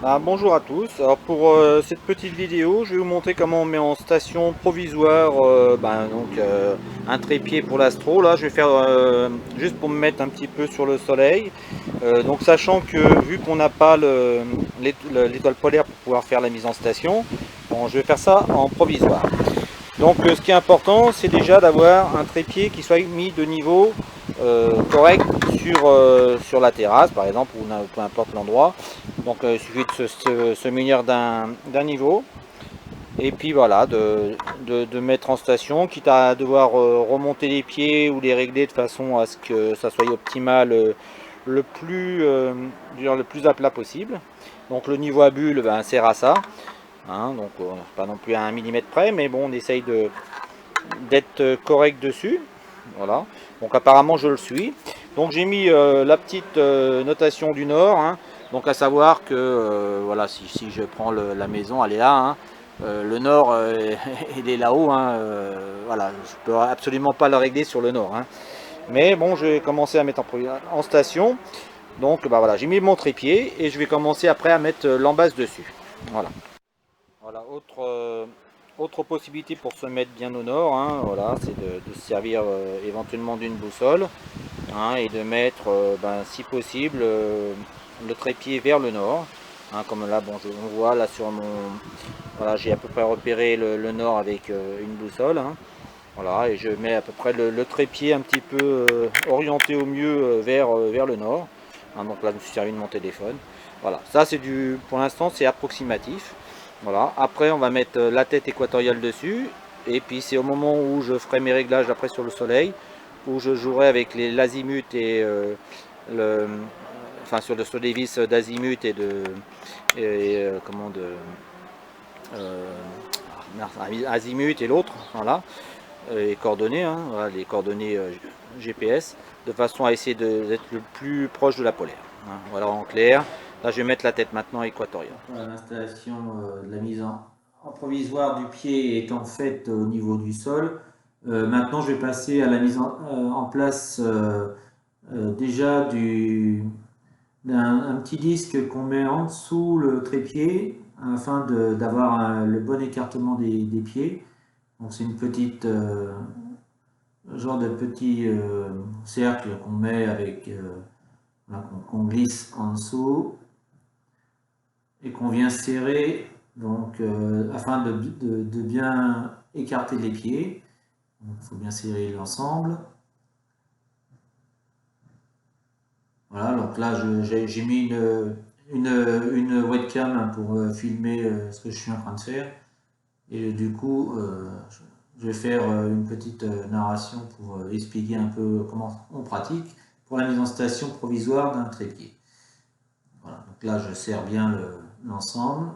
Bonjour à tous. Alors pour cette petite vidéo, je vais vous montrer comment on met en station provisoire un trépied pour l'astro. Là, je vais faire juste pour me mettre un petit peu sur le soleil. Donc sachant que vu qu'on n'a pas l'étoile polaire pour pouvoir faire la mise en station, bon, je vais faire ça en provisoire. Donc ce qui est important, c'est déjà d'avoir un trépied qui soit mis de niveau correct sur la terrasse, par exemple, ou peu importe l'endroit. Donc il suffit de se munir d'un niveau. Et puis voilà, de mettre en station, quitte à devoir remonter les pieds ou les régler de façon à ce que ça soit optimal le plus, le plus à plat possible. Donc le niveau à bulle sert à ça. Hein, donc pas non plus à 1 mm près, mais bon, on essaye d'être correct dessus. Voilà. Donc apparemment je le suis. Donc j'ai mis la petite notation du nord. Hein. Donc à savoir que voilà, si je prends la maison, elle est là. Hein. Le nord, il est là-haut. Hein. Voilà, je peux absolument pas le régler sur le nord. Hein. Mais bon, je vais commencer à mettre en station. Donc bah voilà, j'ai mis mon trépied et je vais commencer après à mettre l'embase dessus. Voilà. Voilà, autre possibilité pour se mettre bien au nord, hein, voilà, c'est de se servir éventuellement d'une boussole, hein, et de mettre, si possible, le trépied vers le nord. Hein, comme là, bon, on voit là sur mon, voilà, j'ai à peu près repéré le nord avec une boussole. Hein, voilà, et je mets à peu près le trépied un petit peu orienté au mieux vers le nord. Hein, donc là, je me suis servi de mon téléphone. Voilà, ça c'est pour l'instant, c'est approximatif. Voilà. Après, on va mettre la tête équatoriale dessus. Et puis, c'est au moment où je ferai mes réglages après sur le soleil, où je jouerai avec l'azimut et le, enfin sur les vis d'azimut comment euh, azimut et l'autre, voilà, les coordonnées, hein, voilà, les coordonnées GPS, de façon à essayer d'être le plus proche de la polaire. Hein. Voilà en clair. Là, je vais mettre la tête maintenant équatoriale. Voilà, l'installation de la mise en provisoire du pied étant faite au niveau du sol. Maintenant, je vais passer à la mise en place déjà d'un un petit disque qu'on met en dessous le trépied afin d'avoir le bon écartement des pieds. Donc c'est une petite genre de petit cercle qu'on met avec voilà, qu'on glisse en dessous et qu'on vient serrer donc afin de bien écarter les pieds. Il faut bien serrer l'ensemble. Voilà, donc là j'ai mis une webcam hein, pour filmer ce que je suis en train de faire. Et du coup, je vais faire une petite narration pour expliquer un peu comment on pratique pour la mise en station provisoire d'un trépied. Voilà, donc là je serre bien l'ensemble.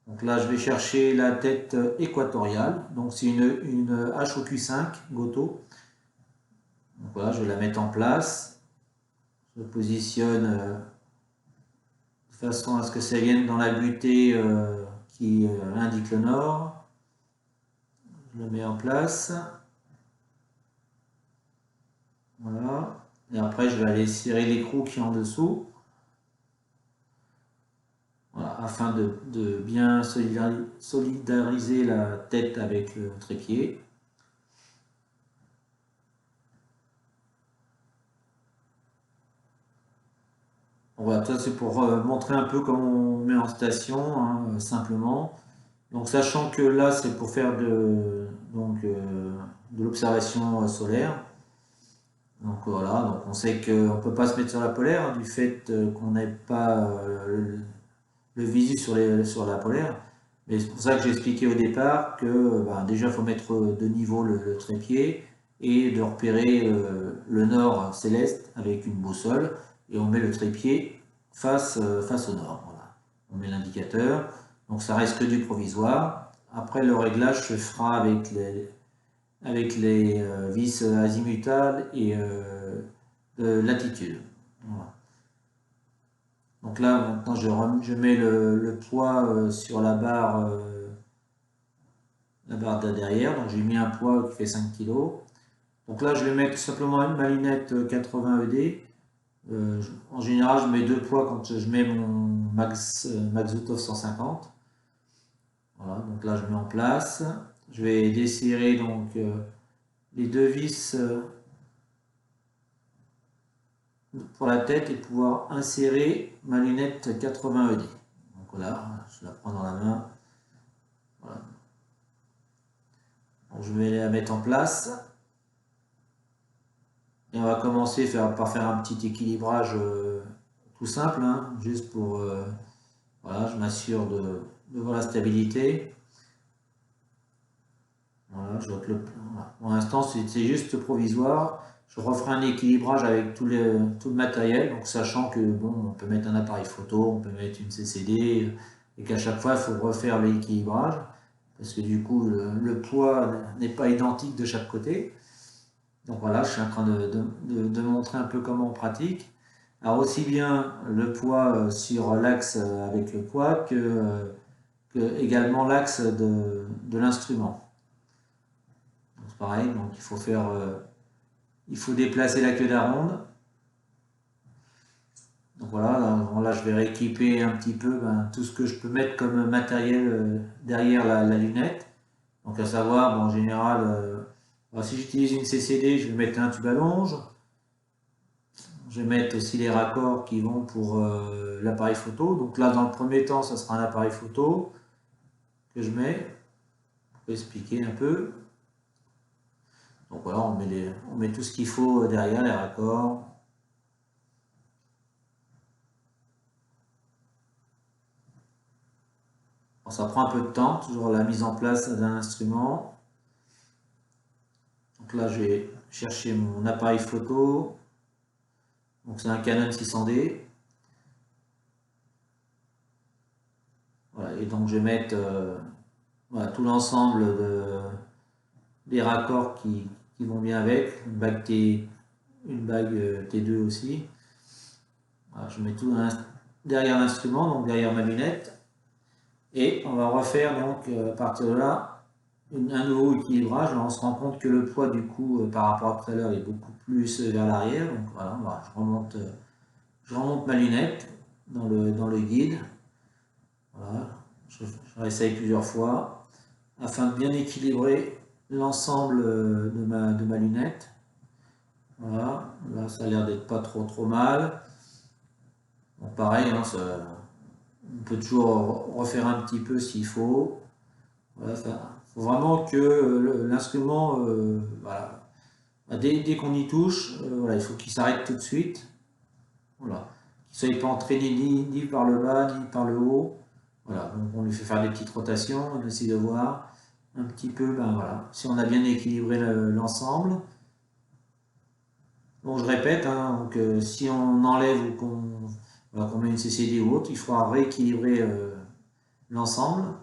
Donc là je vais chercher la tête équatoriale. Donc c'est une HOQ5 Goto. Donc voilà, je vais la mettre en place. Je positionne de façon à ce que ça vienne dans la butée qui indique le nord. Je le mets en place. Voilà. Et après, je vais aller serrer l'écrou qui est en dessous. Voilà, afin de bien solidariser la tête avec le trépied. Voilà, ça c'est pour montrer un peu comment on met en station, hein, simplement. Donc sachant que là c'est pour faire de l'observation solaire. Donc voilà, donc on sait qu'on ne peut pas se mettre sur la polaire hein, du fait qu'on n'ait pas le visu sur la polaire. Mais c'est pour ça que j'ai expliqué au départ que déjà il faut mettre de niveau le trépied et de repérer le nord céleste avec une boussole et on met le trépied face au nord. Voilà. On met l'indicateur, donc ça reste que du provisoire. Après le réglage se fera avec les vis azimutales et de latitude. Voilà. Donc là, maintenant, je mets le poids sur la barre de derrière. Donc j'ai mis un poids qui fait 5 kg. Donc là, je vais mettre tout simplement ma lunette 80 ED En général, je mets deux poids quand je mets mon Max Zootov 150. Voilà, donc là je mets en place. Je vais desserrer donc les deux vis pour la tête et pouvoir insérer ma lunette 80 ED. Donc voilà, je la prends dans la main. Voilà. Donc je vais la mettre en place. Et on va commencer par faire un petit équilibrage tout simple, hein, juste pour voilà, je m'assure de voir la stabilité. Voilà, voilà. Pour l'instant, c'est juste provisoire. Je referai un équilibrage avec tout le matériel, donc sachant que bon, on peut mettre un appareil photo, on peut mettre une CCD, et qu'à chaque fois, il faut refaire l'équilibrage, parce que du coup, le poids n'est pas identique de chaque côté. Donc voilà, je suis en train de montrer un peu comment on pratique. Alors aussi bien le poids sur l'axe avec le poids que également l'axe de l'instrument. C'est pareil, donc il faut déplacer la queue d'aronde. Donc voilà, là je vais rééquiper un petit peu tout ce que je peux mettre comme matériel derrière la lunette. Donc à savoir, bon, en général, si j'utilise une CCD, je vais mettre un tube à longe. Je vais mettre aussi les raccords qui vont pour l'appareil photo. Donc là, dans le premier temps, ça sera un appareil photo que je mets pour expliquer un peu. Donc voilà, on met tout ce qu'il faut derrière, les raccords. Bon, ça prend un peu de temps, toujours la mise en place d'un instrument. Donc là, je vais chercher mon appareil photo. Donc c'est un Canon 600D. Voilà, et donc je vais mettre voilà, tout l'ensemble des raccords qui vont bien avec. Une bague T2 aussi. Voilà, je mets tout derrière l'instrument, donc derrière ma lunette. Et on va refaire donc à partir de là un nouveau équilibrage. Alors, on se rend compte que le poids du coup par rapport à tout à l'heure est beaucoup plus vers l'arrière. Donc voilà, je remonte ma lunette dans le guide. Voilà, je réessaye plusieurs fois afin de bien équilibrer l'ensemble de ma lunette. Voilà, là ça a l'air d'être pas trop mal. Bon, pareil, hein, on peut toujours refaire un petit peu s'il faut. Voilà, faut vraiment que l'instrument, voilà, dès qu'on y touche, voilà, il faut qu'il s'arrête tout de suite. Voilà, qu'il ne soit pas entraîné ni par le bas ni par le haut. Voilà, donc on lui fait faire des petites rotations, on essaie de voir un petit peu, voilà, si on a bien équilibré l'ensemble. Bon, je répète, hein, donc, si on enlève ou qu'on met une CCD ou autre, il faudra rééquilibrer l'ensemble.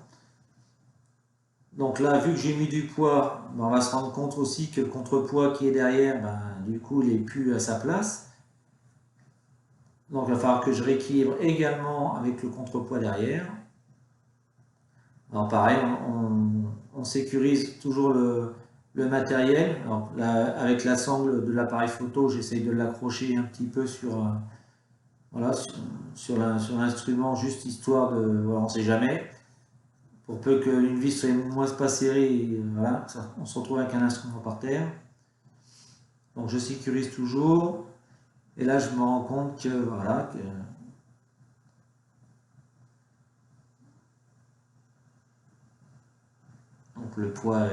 Donc là, vu que j'ai mis du poids, on va se rendre compte aussi que le contrepoids qui est derrière, du coup, il n'est plus à sa place. Donc il va falloir que je rééquilibre également avec le contrepoids derrière. Alors pareil, on sécurise toujours le matériel. Alors, là, avec la sangle de l'appareil photo, j'essaye de l'accrocher un petit peu voilà, sur l'instrument, juste histoire de, voilà, on ne sait jamais. Pour peu qu'une vis soit moins pas serrée, voilà, on se retrouve avec un instrument par terre. Donc je sécurise toujours. Et là, je me rends compte que, voilà, donc le poids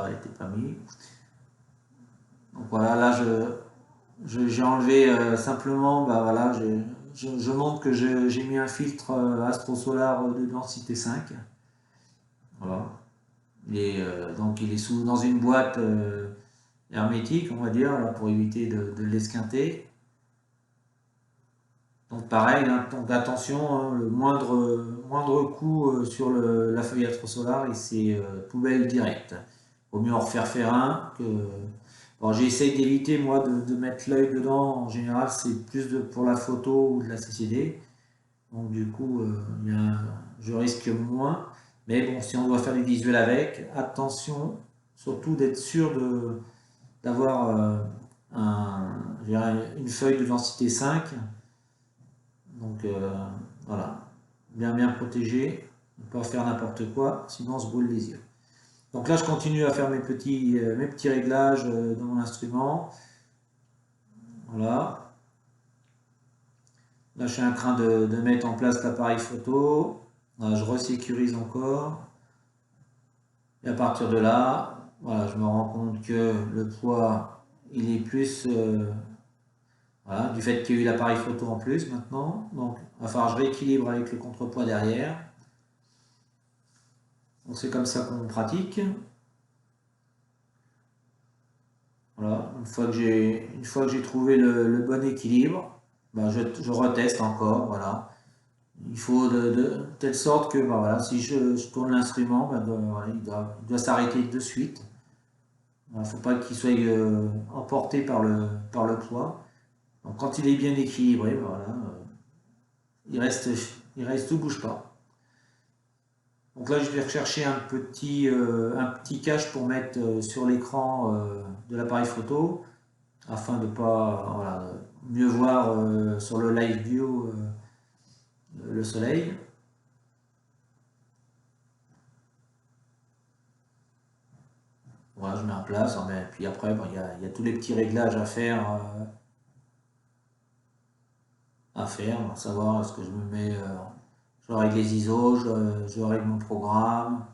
était pas mis. Donc voilà, là, j'ai enlevé simplement, voilà, je montre que j'ai mis un filtre Astro Solar de densité 5. Voilà. Donc il est dans une boîte hermétique, on va dire, là, pour éviter de l'esquinter. Donc pareil, hein, donc attention, hein, le moindre coup sur la feuille Astro Solar et c'est poubelle directe. Vaut mieux en refaire faire un que. Bon, j'essaye d'éviter moi de mettre l'œil dedans. En général, c'est plus pour la photo ou de la CCD. Donc du coup, je risque moins. Mais bon, si on doit faire du visuel avec, attention, surtout d'être sûr d'avoir une feuille de densité 5. Donc voilà, bien protégé, ne pas faire n'importe quoi, sinon on se brûle les yeux. Donc là je continue à faire mes petits réglages dans mon instrument. Voilà. Là je suis en train de mettre en place l'appareil photo. Là, je resécurise encore. Et à partir de là, voilà, je me rends compte que le poids, il est plus voilà, du fait qu'il y a eu l'appareil photo en plus maintenant. Donc, il va falloir que je rééquilibre avec le contrepoids derrière. Donc, c'est comme ça qu'on pratique. Voilà, une fois que j'ai trouvé le bon équilibre, ben je reteste encore. Voilà. Il faut de telle sorte que ben voilà, si je tourne l'instrument, ben voilà, il doit s'arrêter de suite. Il ne faut pas qu'il soit emporté par le poids. Donc quand il est bien équilibré, ben voilà, il reste, tout bouge pas. Donc là, je vais rechercher un petit cache pour mettre sur l'écran de l'appareil photo, afin de pas voilà, mieux voir sur le live view le soleil. Voilà, je mets en place, puis après, il y a tous les petits réglages à faire, à savoir est-ce que je me mets, je règle les ISO, je règle mon programme.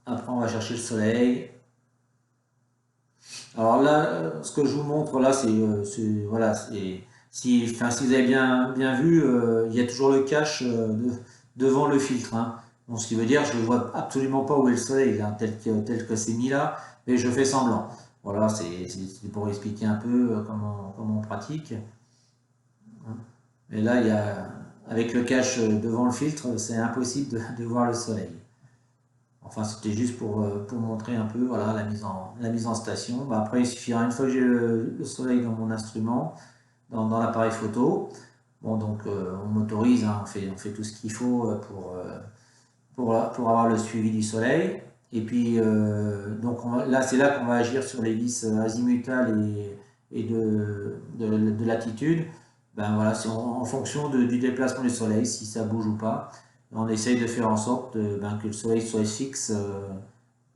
Après, on va chercher le soleil. Alors là, ce que je vous montre là, voilà, si vous avez bien vu, il y a toujours le cache devant le filtre. Hein. Donc, ce qui veut dire que je ne vois absolument pas où est le soleil, hein, tel que c'est mis là, mais je fais semblant. Voilà, c'est pour expliquer un peu comment on pratique. Et là, avec le cache devant le filtre, c'est impossible de voir le soleil. Enfin, c'était juste pour montrer un peu voilà, la mise en station. Bah, après, il suffira, une fois que j'ai le soleil dans mon instrument, dans l'appareil photo, bon, donc on m'autorise, hein, on fait tout ce qu'il faut pour avoir le suivi du soleil. Et puis, donc là, c'est là qu'on va agir sur les vis azimutales et de latitude. Ben voilà, c'est en fonction du déplacement du soleil, si ça bouge ou pas. On essaye de faire en sorte que le soleil soit fixe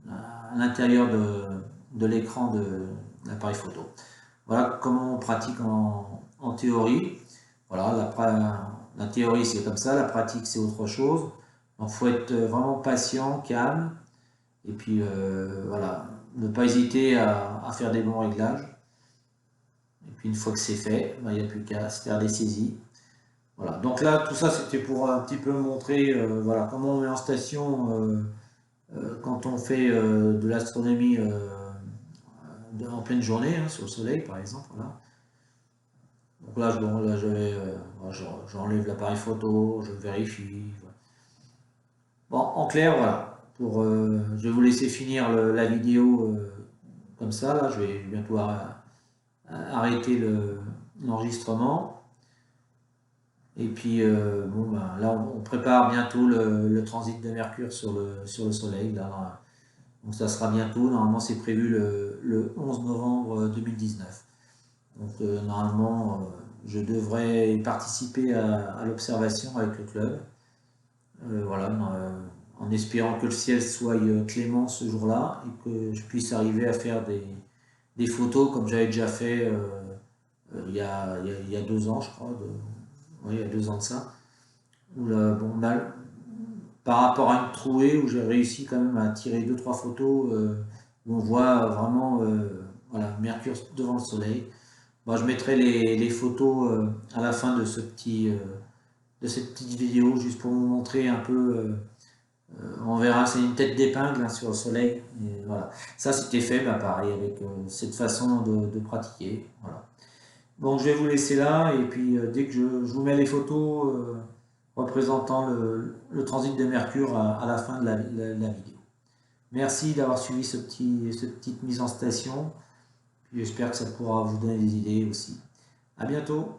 à l'intérieur de l'écran de l'appareil photo. Voilà comment on pratique en théorie. Voilà, la théorie c'est comme ça, la pratique c'est autre chose. Donc il faut être vraiment patient, calme, et puis voilà, ne pas hésiter à faire des bons réglages. Et puis une fois que c'est fait, ben, il n'y a plus qu'à se faire des saisies. Voilà. Donc là, tout ça c'était pour un petit peu montrer voilà, comment on met en station quand on fait de l'astronomie en pleine journée, hein, sur le soleil par exemple. Voilà. Donc là, j'enlève l'appareil photo, je vérifie. Voilà. Bon, en clair, voilà. Je vais vous laisser finir la vidéo comme ça. Là, je vais bientôt arrêter l'enregistrement. Et puis, bon, ben, là, on prépare bientôt le transit de Mercure sur le Soleil. Là. Donc ça sera bientôt. Normalement, c'est prévu le 11 novembre 2019. Donc normalement, je devrais participer à l'observation avec le club. Voilà, en espérant que le ciel soit clément ce jour-là et que je puisse arriver à faire des photos comme j'avais déjà fait il y a 2 ans, je crois. Oui, il y a 2 ans de ça. Où bon, par rapport à une trouée où j'ai réussi quand même à tirer 2-3 photos où on voit vraiment voilà, Mercure devant le soleil. Bon, je mettrai les photos à la fin de cette petite vidéo juste pour vous montrer un peu. On verra, c'est une tête d'épingle hein, sur le soleil. Et voilà. Ça c'était fait, bah, pareil, avec cette façon de pratiquer. Voilà. Bon, je vais vous laisser là et puis dès que je vous mets les photos représentant le transit de Mercure à la fin de la vidéo. Merci d'avoir suivi cette petite mise en station. J'espère que ça pourra vous donner des idées aussi. À bientôt.